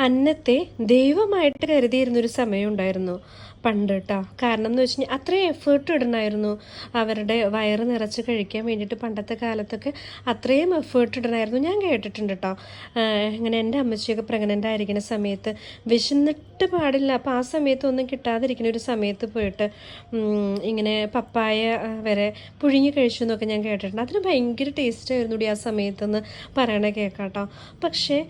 അന്നത്തെ ദൈവമായിട്ട് കരുതിയിരുന്നൊരു സമയം ഉണ്ടായിരുന്നു പണ്ട് കേട്ടോ. കാരണം എന്ന് വെച്ച് കഴിഞ്ഞാൽ അത്രയും എഫേർട്ട് ഇടണമായിരുന്നു അവരുടെ വയറ് നിറച്ച് കഴിക്കാൻ വേണ്ടിയിട്ട്. പണ്ടത്തെ കാലത്തൊക്കെ അത്രയും എഫേർട്ട് ഇടണമായിരുന്നു. ഞാൻ കേട്ടിട്ടുണ്ട് കേട്ടോ. ഇങ്ങനെ എൻ്റെ അമ്മച്ചിയൊക്കെ പ്രഗ്നൻ്റ് ആയിരിക്കുന്ന സമയത്ത് വിശന്നിട്ട് പാടില്ല. അപ്പോൾ ആ സമയത്ത് ഒന്നും കിട്ടാതിരിക്കുന്ന ഒരു സമയത്ത് പോയിട്ട് ഇങ്ങനെ പപ്പായ വരെ പുഴുങ്ങി കഴിച്ചു എന്നൊക്കെ ഞാൻ കേട്ടിട്ടുണ്ട്. അതിന് ഭയങ്കര ടേസ്റ്റ് ആയിരുന്നു കൂടി ആ സമയത്തെന്ന് പറയണ കേൾക്കാട്ടോ. പക്ഷേ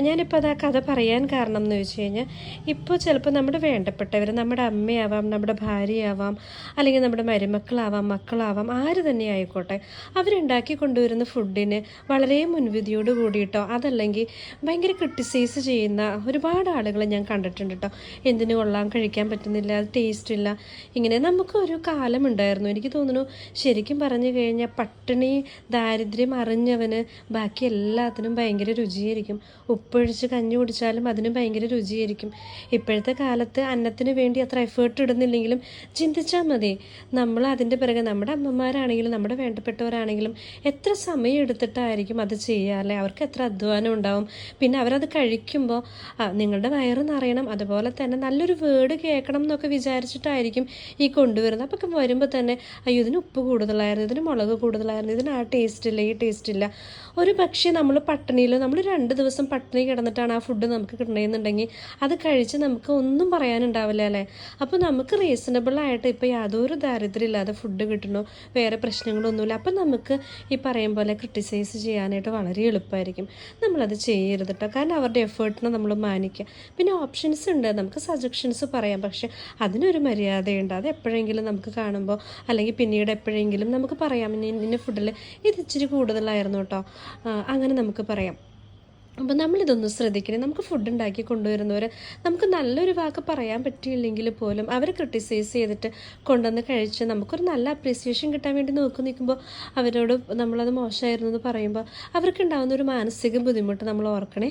ഞാനിപ്പോൾ അത് ആ കഥ പറയാൻ കാരണം എന്ന് വെച്ച് കഴിഞ്ഞാൽ ഇപ്പോൾ ചിലപ്പോൾ നമ്മുടെ വേണ്ടപ്പെട്ടവർ, നമ്മുടെ അമ്മയാവാം, നമ്മുടെ ഭാര്യയാവാം, അല്ലെങ്കിൽ നമ്മുടെ മരുമക്കളാവാം, മക്കളാവാം, ആര് തന്നെ ആയിക്കോട്ടെ, അവരുണ്ടാക്കി കൊണ്ടുവരുന്ന ഫുഡിന് വളരെ മുൻവിധിയോട് കൂടിയിട്ടോ അതല്ലെങ്കിൽ ഭയങ്കര ക്രിട്ടിസൈസ് ചെയ്യുന്ന ഒരുപാട് ആളുകളെ ഞാൻ കണ്ടിട്ടുണ്ട് കേട്ടോ. എന്തിനു കൊള്ളാം, കഴിക്കാൻ പറ്റുന്നില്ല, അത് ടേസ്റ്റ് ഇല്ല, ഇങ്ങനെ. നമുക്കൊരു കാലമുണ്ടായിരുന്നു, എനിക്ക് തോന്നുന്നു ശരിക്കും പറഞ്ഞു കഴിഞ്ഞാൽ പട്ടിണി ദാരിദ്ര്യം അറിഞ്ഞവന് ബാക്കി എല്ലാത്തിനും ഭയങ്കര രുചിയായിരിക്കും. ഉപ്പൊഴിച്ച് കഞ്ഞി കുടിച്ചാലും അതിന് ഭയങ്കര രുചിയായിരിക്കും. ഇപ്പോഴത്തെ കാലത്ത് അന്നത്തിന് വേണ്ടി അത്ര എഫേർട്ട് ഇടുന്നില്ലെങ്കിലും ചിന്തിച്ചാൽ മതി, നമ്മൾ അതിൻ്റെ പിറകെ നമ്മുടെ അമ്മമാരാണെങ്കിലും നമ്മുടെ വേണ്ടപ്പെട്ടവരാണെങ്കിലും എത്ര സമയം എടുത്തിട്ടായിരിക്കും അത് ചെയ്യുക അല്ലേ. അവർക്ക് എത്ര അധ്വാനം ഉണ്ടാവും. പിന്നെ അവരത് കഴിക്കുമ്പോൾ നിങ്ങളുടെ വയറ് നിറയണം, അതുപോലെ തന്നെ നല്ലൊരു വേർഡ് കേൾക്കണം എന്നൊക്കെ വിചാരിച്ചിട്ടായിരിക്കും ഈ കൊണ്ടുവരുന്നത്. അപ്പോൾ വരുമ്പോൾ തന്നെ അയ്യോ ഇതിന് ഉപ്പ് കൂടുതലായിരുന്നു, ഇതിന് മുളക് കൂടുതലായിരുന്നു, ഇതിന് ആ ടേസ്റ്റ് ഇല്ല, ഈ ടേസ്റ്റ് ഇല്ല. ഒരു പക്ഷേ നമ്മൾ പട്ടിണിയിൽ നമ്മൾ 2 ദിവസം പട്ടിണി കിടന്നിട്ടാണ് ആ ഫുഡ് നമുക്ക് കിട്ടണമെന്നുണ്ടെങ്കിൽ അത് കഴിച്ച് നമുക്ക് ഒന്നും പറയാനുണ്ടാവില്ല അല്ലേ. അപ്പോൾ നമുക്ക് റീസണബിളായിട്ട് ഇപ്പോൾ യാതൊരു ദാരിദ്ര്യം ഇല്ലാതെ ഫുഡ് കിട്ടണോ, വേറെ പ്രശ്നങ്ങളൊന്നുമില്ല. അപ്പം നമുക്ക് ഈ പറയും പോലെ ക്രിട്ടിസൈസ് ചെയ്യാനായിട്ട് വളരെ എളുപ്പമായിരിക്കും. നമ്മളത് ചെയ്യരുത് കേട്ടോ. കാരണം അവരുടെ എഫേർട്ടിനെ നമ്മൾ മാനിക്കുക. പിന്നെ ഓപ്ഷൻസ് ഉണ്ട്, നമുക്ക് സജഷൻസ് പറയാം. പക്ഷെ അതിനൊരു മര്യാദയുണ്ട്. അത് എപ്പോഴെങ്കിലും നമുക്ക് കാണുമ്പോൾ അല്ലെങ്കിൽ പിന്നീട് എപ്പോഴെങ്കിലും നമുക്ക് പറയാം, ഇന്ന ഫുഡിൽ ഇത് ഇച്ചിരി കൂടുതലായിരുന്നു കേട്ടോ, അങ്ങനെ നമുക്ക് പറയാം. അപ്പോൾ നമ്മളിതൊന്നും ശ്രദ്ധിക്കണേ. നമുക്ക് ഫുഡ് ഉണ്ടാക്കി കൊണ്ടുവരുന്നവർ നമുക്ക് നല്ലൊരു വാക്ക് പറയാൻ പറ്റിയില്ലെങ്കിൽ പോലും അവരെ ക്രിട്ടിസൈസ് ചെയ്തിട്ട് കൊണ്ടുവന്ന് കഴിച്ച് നമുക്കൊരു നല്ല അപ്രീസിയേഷൻ കിട്ടാൻ വേണ്ടി നിൽക്കുമ്പോൾ അവരോട് നമ്മളത് മോശമായിരുന്നു എന്ന് പറയുമ്പോൾ അവർക്കുണ്ടാകുന്ന ഒരു മാനസിക ബുദ്ധിമുട്ട് നമ്മൾ ഓർക്കണേ.